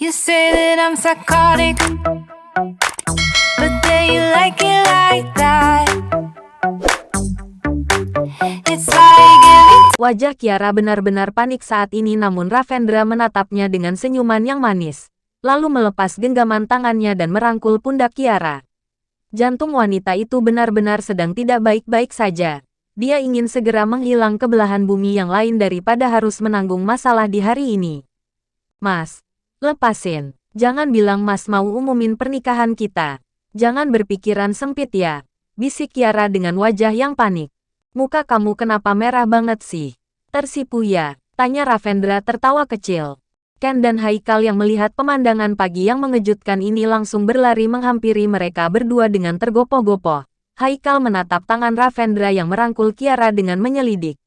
You say that I'm psychotic, but then you like it like that. It's like every Wajah Kiara benar-benar panik saat ini, namun Ravendra menatapnya dengan senyuman yang manis, lalu melepas genggaman tangannya dan merangkul pundak Kiara. Jantung wanita itu benar-benar sedang tidak baik-baik saja. Dia ingin segera menghilang ke belahan bumi yang lain daripada harus menanggung masalah di hari ini. Mas, lepasin. Jangan bilang Mas mau umumin pernikahan kita. Jangan berpikiran sempit ya, bisik Kiara dengan wajah yang panik. Muka kamu kenapa merah banget sih? Tersipu ya? Tanya Ravendra tertawa kecil. Ken dan Haikal yang melihat pemandangan pagi yang mengejutkan ini langsung berlari menghampiri mereka berdua dengan tergopoh-gopoh. Haikal menatap tangan Ravendra yang merangkul Kiara dengan menyelidik.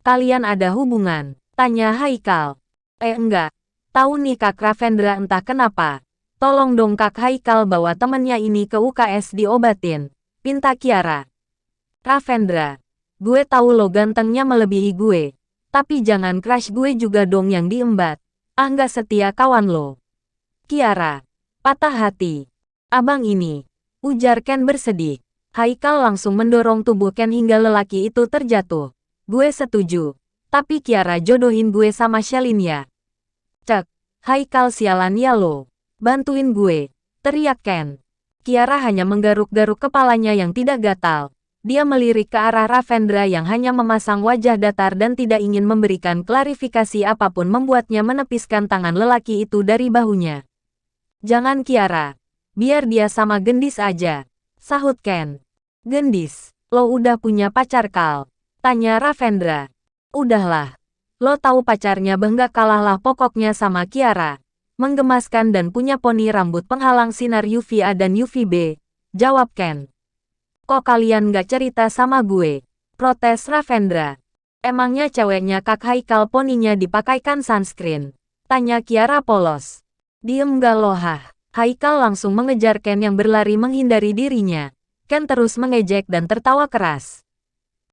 Kalian ada hubungan? Tanya Haikal. Enggak. Tahu nih Kak Ravendra, entah kenapa. Tolong dong Kak Haikal bawa temennya ini ke UKS diobatin. Pinta Kiara. Ravendra. Gue tahu lo gantengnya melebihi gue. Tapi jangan crush gue juga dong yang diembat. Nggak setia kawan lo. Kiara. Patah hati. Abang ini. Ujar Ken bersedih. Haikal langsung mendorong tubuh Ken hingga lelaki itu terjatuh. Gue setuju. Tapi Kiara jodohin gue sama Shelin ya. Cek. Haikal sialan ya lo. Bantuin gue. Teriak Ken. Kiara hanya menggaruk-garuk kepalanya yang tidak gatal. Dia melirik ke arah Ravendra yang hanya memasang wajah datar dan tidak ingin memberikan klarifikasi apapun, membuatnya menepiskan tangan lelaki itu dari bahunya. Jangan Kiara. Biar dia sama Gendis aja. Sahut Ken. Gendis, lo udah punya pacar Kal? Tanya Ravendra. Udahlah. Lo tahu pacarnya Benggak kalahlah pokoknya sama Kiara. Menggemaskan dan punya poni rambut penghalang sinar UVA dan UVB. Jawab Ken. Kok kalian gak cerita sama gue? Protes Ravendra. Emangnya ceweknya Kak Haikal poninya dipakaikan sunscreen? Tanya Kiara polos. Diem gak lo hah? Haikal langsung mengejar Ken yang berlari menghindari dirinya. Ken terus mengejek dan tertawa keras.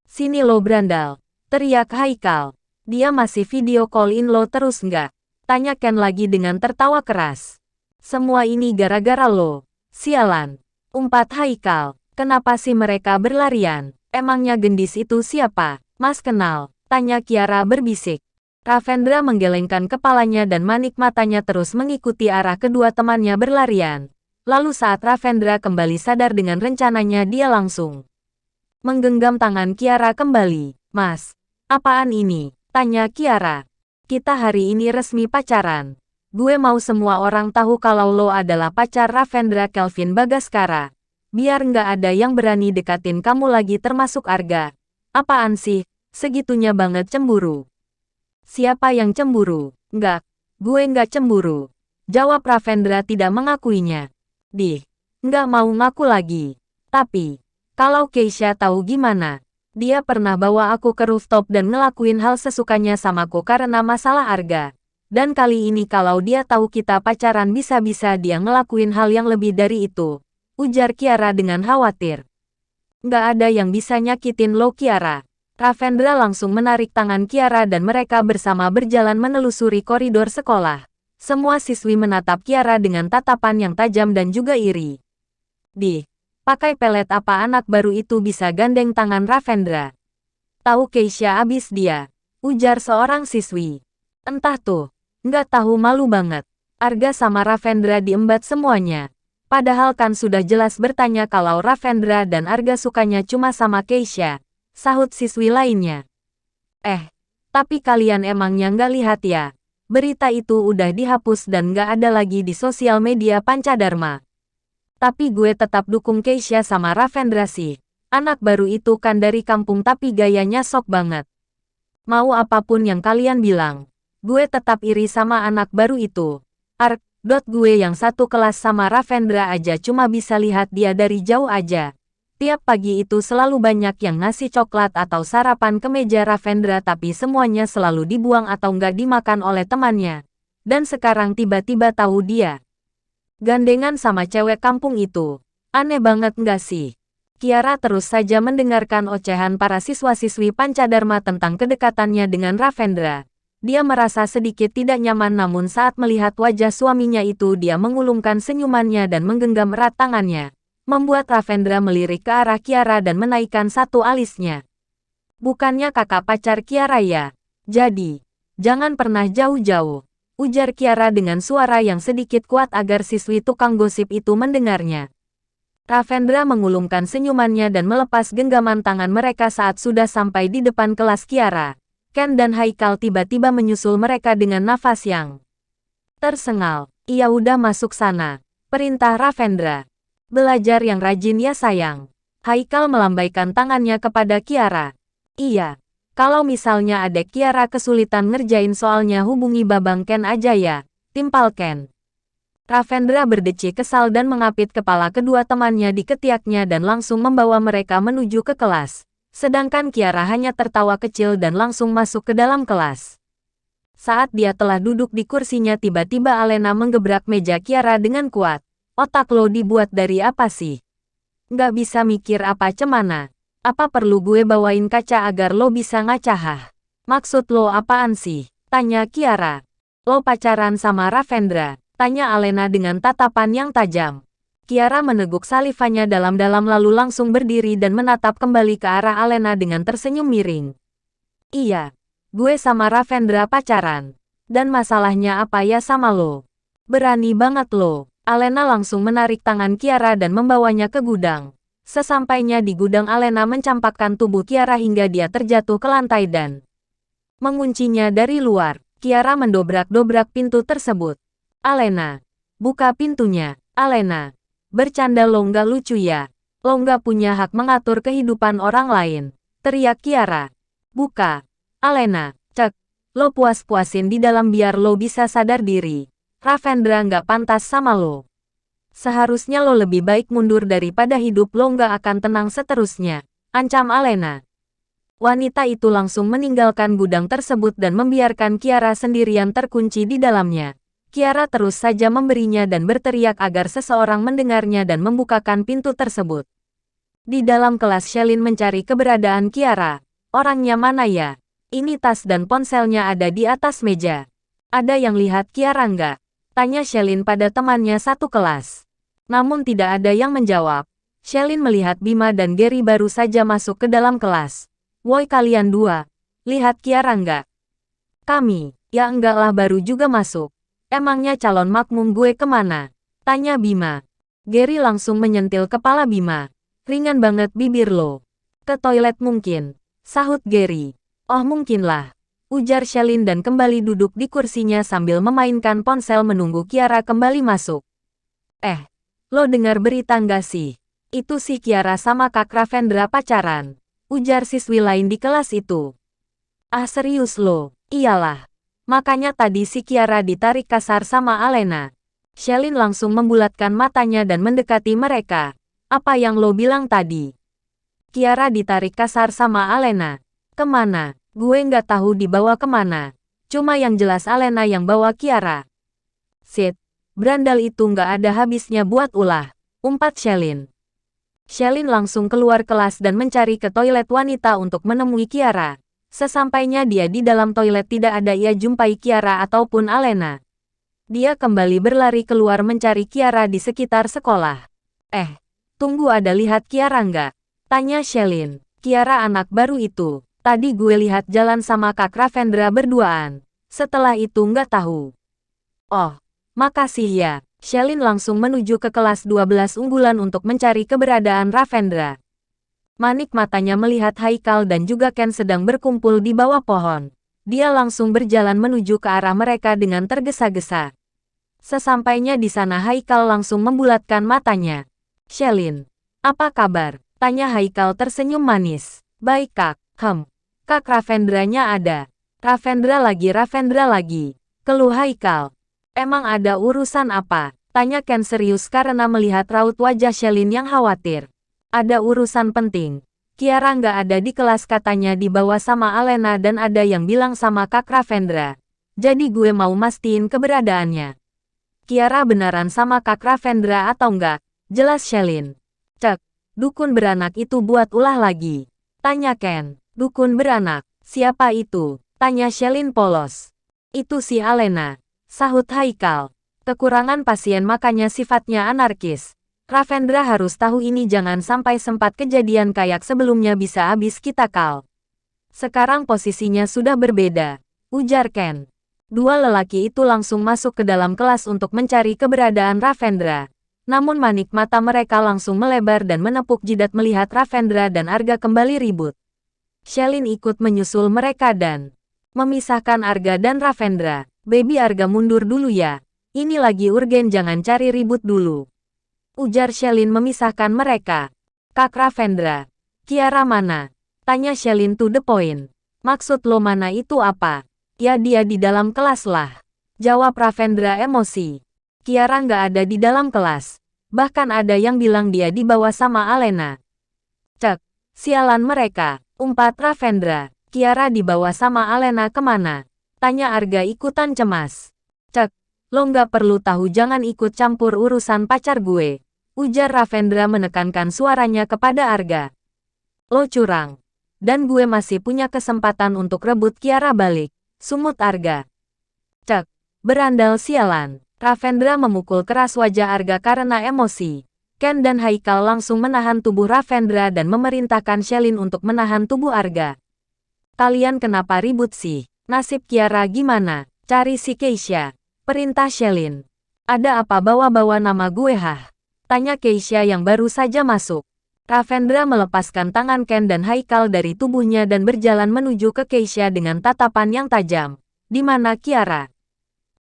Sini lo berandal. Teriak Haikal. Dia masih video call-in lo terus nggak? Tanya Ken lagi dengan tertawa keras. Semua ini gara-gara lo. Sialan. Umpat Haikal. Kenapa sih mereka berlarian? Emangnya Gendis itu siapa? Mas kenal? Tanya Kiara berbisik. Ravendra menggelengkan kepalanya dan manik matanya terus mengikuti arah kedua temannya berlarian. Lalu saat Ravendra kembali sadar dengan rencananya, dia langsung menggenggam tangan Kiara kembali. Mas, apaan ini? Tanya Kiara. Kita hari ini resmi pacaran. Gue mau semua orang tahu kalau lo adalah pacar Ravendra Kelvin Bagaskara. Biar nggak ada yang berani dekatin kamu lagi termasuk Arga. Apaan sih? Segitunya banget cemburu. Siapa yang cemburu? Nggak. Gue nggak cemburu. Jawab Ravendra tidak mengakuinya. Nggak mau ngaku lagi. Tapi, kalau Keisha tahu gimana? Dia pernah bawa aku ke rooftop dan ngelakuin hal sesukanya samaku karena masalah Arga. Dan kali ini kalau dia tahu kita pacaran bisa-bisa dia ngelakuin hal yang lebih dari itu. Ujar Kiara dengan khawatir. Nggak ada yang bisa nyakitin lo Kiara. Ravendra langsung menarik tangan Kiara dan mereka bersama berjalan menelusuri koridor sekolah. Semua siswi menatap Kiara dengan tatapan yang tajam dan juga iri. Pakai pelet apa anak baru itu bisa gandeng tangan Ravendra? Tahu Keisha abis dia. Ujar seorang siswi. Entah tuh. Nggak tahu, malu banget. Arga sama Ravendra diembat semuanya. Padahal kan sudah jelas bertanya kalau Ravendra dan Arga sukanya cuma sama Keisha. Sahut siswi lainnya. Tapi kalian emangnya nggak lihat ya? Berita itu udah dihapus dan nggak ada lagi di sosial media Pancadharma. Tapi gue tetap dukung Keisha sama Ravendra sih. Anak baru itu kan dari kampung tapi gayanya sok banget. Mau apapun yang kalian bilang. Gue tetap iri sama anak baru itu. Gue yang satu kelas sama Ravendra aja cuma bisa lihat dia dari jauh aja. Tiap pagi itu selalu banyak yang ngasih coklat atau sarapan ke meja Ravendra tapi semuanya selalu dibuang atau nggak dimakan oleh temannya. Dan sekarang tiba-tiba tahu dia gandengan sama cewek kampung itu. Aneh banget nggak sih? Kiara terus saja mendengarkan ocehan para siswa-siswi Pancadharma tentang kedekatannya dengan Ravendra. Dia merasa sedikit tidak nyaman namun saat melihat wajah suaminya itu dia mengulungkan senyumannya dan menggenggam erat tangannya, membuat Ravendra melirik ke arah Kiara dan menaikkan satu alisnya. Bukannya kakak pacar Kiara ya? Jadi, jangan pernah jauh-jauh, ujar Kiara dengan suara yang sedikit kuat agar siswi tukang gosip itu mendengarnya. Ravendra mengulungkan senyumannya dan melepas genggaman tangan mereka saat sudah sampai di depan kelas Kiara. Ken dan Haikal tiba-tiba menyusul mereka dengan nafas yang tersengal. Iya udah masuk sana, perintah Ravendra. Belajar yang rajin ya sayang. Haikal melambaikan tangannya kepada Kiara. Iya, kalau misalnya adek Kiara kesulitan ngerjain soalnya hubungi Babang Ken aja ya, timpal Ken. Ravendra berdecik kesal dan mengapit kepala kedua temannya di ketiaknya dan langsung membawa mereka menuju ke kelas. Sedangkan Kiara hanya tertawa kecil dan langsung masuk ke dalam kelas. Saat dia telah duduk di kursinya tiba-tiba Alena menggebrak meja Kiara dengan kuat. Otak lo dibuat dari apa sih? Nggak bisa mikir apa cemana. Apa perlu gue bawain kaca agar lo bisa ngacah? Maksud lo apaan sih? Tanya Kiara. Lo pacaran sama Ravendra? Tanya Alena dengan tatapan yang tajam. Kiara meneguk salivanya dalam-dalam lalu langsung berdiri dan menatap kembali ke arah Alena dengan tersenyum miring. Iya, gue sama Ravendra pacaran. Dan masalahnya apa ya sama lo? Berani banget lo. Alena langsung menarik tangan Kiara dan membawanya ke gudang. Sesampainya di gudang Alena mencampakkan tubuh Kiara hingga dia terjatuh ke lantai dan menguncinya dari luar. Kiara mendobrak-dobrak pintu tersebut. Alena, buka pintunya. Alena. Bercanda lo nggak lucu ya? Lo nggak punya hak mengatur kehidupan orang lain. Teriak Kiara. Buka. Alena, cek. Lo puas-puasin di dalam biar lo bisa sadar diri. Ravendra nggak pantas sama lo. Seharusnya lo lebih baik mundur daripada hidup lo nggak akan tenang seterusnya. Ancam Alena. Wanita itu langsung meninggalkan gudang tersebut dan membiarkan Kiara sendirian terkunci di dalamnya. Kiara terus saja memberinya dan berteriak agar seseorang mendengarnya dan membukakan pintu tersebut. Di dalam kelas Shelin mencari keberadaan Kiara. Orangnya mana ya? Ini tas dan ponselnya ada di atas meja. Ada yang lihat Kiara nggak? Tanya Shelin pada temannya satu kelas. Namun tidak ada yang menjawab. Shelin melihat Bima dan Gary baru saja masuk ke dalam kelas. Woi kalian dua, lihat Kiara nggak? Kami, ya enggak lah baru juga masuk. Emangnya calon makmum gue kemana? Tanya Bima. Gary langsung menyentil kepala Bima. Ringan banget bibir lo. Ke toilet mungkin, sahut Gary. Oh mungkinlah, ujar Shelin dan kembali duduk di kursinya sambil memainkan ponsel menunggu Kiara kembali masuk. Lo dengar berita nggak sih? Itu si Kiara sama Kak Ravendra pacaran, ujar siswi lain di kelas itu. Ah serius lo? Iyalah. Makanya tadi si Kiara ditarik kasar sama Alena. Shelin langsung membulatkan matanya dan mendekati mereka. Apa yang lo bilang tadi? Kiara ditarik kasar sama Alena. Kemana? Gue nggak tahu dibawa kemana. Cuma yang jelas Alena yang bawa Kiara. Sit, berandal itu nggak ada habisnya buat ulah. Umpat Shelin. Shelin langsung keluar kelas dan mencari ke toilet wanita untuk menemui Kiara. Sesampainya dia di dalam toilet tidak ada ia jumpai Kiara ataupun Alena. Dia kembali berlari keluar mencari Kiara di sekitar sekolah. Tunggu ada lihat Kiara nggak? Tanya Shelin. Kiara anak baru itu. Tadi gue lihat jalan sama Kak Ravendra berduaan. Setelah itu nggak tahu. Oh, makasih ya. Shelin langsung menuju ke kelas 12 unggulan untuk mencari keberadaan Ravendra. Manik matanya melihat Haikal dan juga Ken sedang berkumpul di bawah pohon. Dia langsung berjalan menuju ke arah mereka dengan tergesa-gesa. Sesampainya di sana Haikal langsung membulatkan matanya. Shelin, apa kabar? Tanya Haikal tersenyum manis. Baik Kak, Kak Ravendranya ada. Ravendra lagi. Keluh Haikal. Emang ada urusan apa? Tanya Ken serius karena melihat raut wajah Shelin yang khawatir. Ada urusan penting. Kiara nggak ada di kelas katanya dibawa sama Alena dan ada yang bilang sama Kak Ravendra. Jadi gue mau mastiin keberadaannya. Kiara beneran sama Kak Ravendra atau enggak? Jelas Shelin. Cek, dukun beranak itu buat ulah lagi. Tanya Ken. Dukun beranak, siapa itu? Tanya Shelin polos. Itu si Alena, sahut Haikal. Kekurangan pasien makanya sifatnya anarkis. Ravendra harus tahu ini, jangan sampai sempat kejadian kayak sebelumnya bisa habis kita Kal. Sekarang posisinya sudah berbeda, ujar Ken. Dua lelaki itu langsung masuk ke dalam kelas untuk mencari keberadaan Ravendra. Namun manik mata mereka langsung melebar dan menepuk jidat melihat Ravendra dan Arga kembali ribut. Shelin ikut menyusul mereka dan memisahkan Arga dan Ravendra. Baby Arga mundur dulu ya. Ini lagi urgen, jangan cari ribut dulu. Ujar Shelin memisahkan mereka. Kak Ravendra. Kiara mana? Tanya Shelin to the point. Maksud lo mana itu apa? Ya dia di dalam kelas lah. Jawab Ravendra emosi. Kiara nggak ada di dalam kelas. Bahkan ada yang bilang dia dibawa sama Alena. Cek, sialan mereka. Umpat Ravendra. Kiara dibawa sama Alena kemana? Tanya Arga ikutan cemas. Cek, lo nggak perlu tahu, jangan ikut campur urusan pacar gue. Ujar Ravendra menekankan suaranya kepada Arga. Lo curang. Dan gue masih punya kesempatan untuk rebut Kiara balik. Sumut Arga. Cek, berandal sialan. Ravendra memukul keras wajah Arga karena emosi. Ken dan Haikal langsung menahan tubuh Ravendra dan memerintahkan Shelin untuk menahan tubuh Arga. Kalian kenapa ribut sih? Nasib Kiara gimana? Cari si Keisha. Perintah Shelin. Ada apa bawa-bawa nama gue hah? Tanya Keisha yang baru saja masuk. Ravendra melepaskan tangan Ken dan Haikal dari tubuhnya dan berjalan menuju ke Keisha dengan tatapan yang tajam. Di mana Kiara?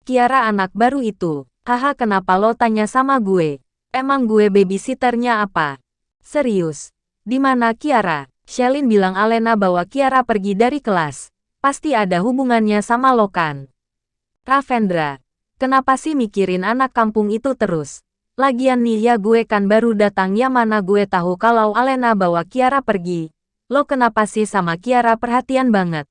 Kiara anak baru itu. Haha, kenapa lo tanya sama gue? Emang gue babysitternya apa? Serius? Di mana Kiara? Shelin bilang Alena bawa Kiara pergi dari kelas. Pasti ada hubungannya sama lo kan? Ravendra. Kenapa sih mikirin anak kampung itu terus? Lagian nih ya gue kan baru datang, ya mana gue tahu kalau Alena bawa Kiara pergi. Lo kenapa sih sama Kiara perhatian banget?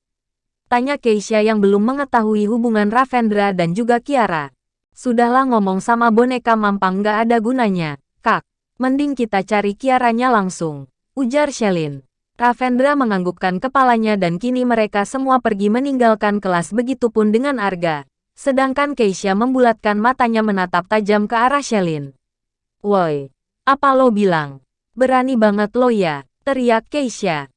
Tanya Keisha yang belum mengetahui hubungan Ravendra dan juga Kiara. Sudahlah, ngomong sama boneka mampang gak ada gunanya, Kak. Mending kita cari Kiaranya langsung. Ujar Shelin. Ravendra menganggukkan kepalanya dan kini mereka semua pergi meninggalkan kelas, begitupun dengan Arga. Sedangkan Keisha membulatkan matanya menatap tajam ke arah Shelin. Woi, apa lo bilang? Berani banget lo ya, teriak Keisha.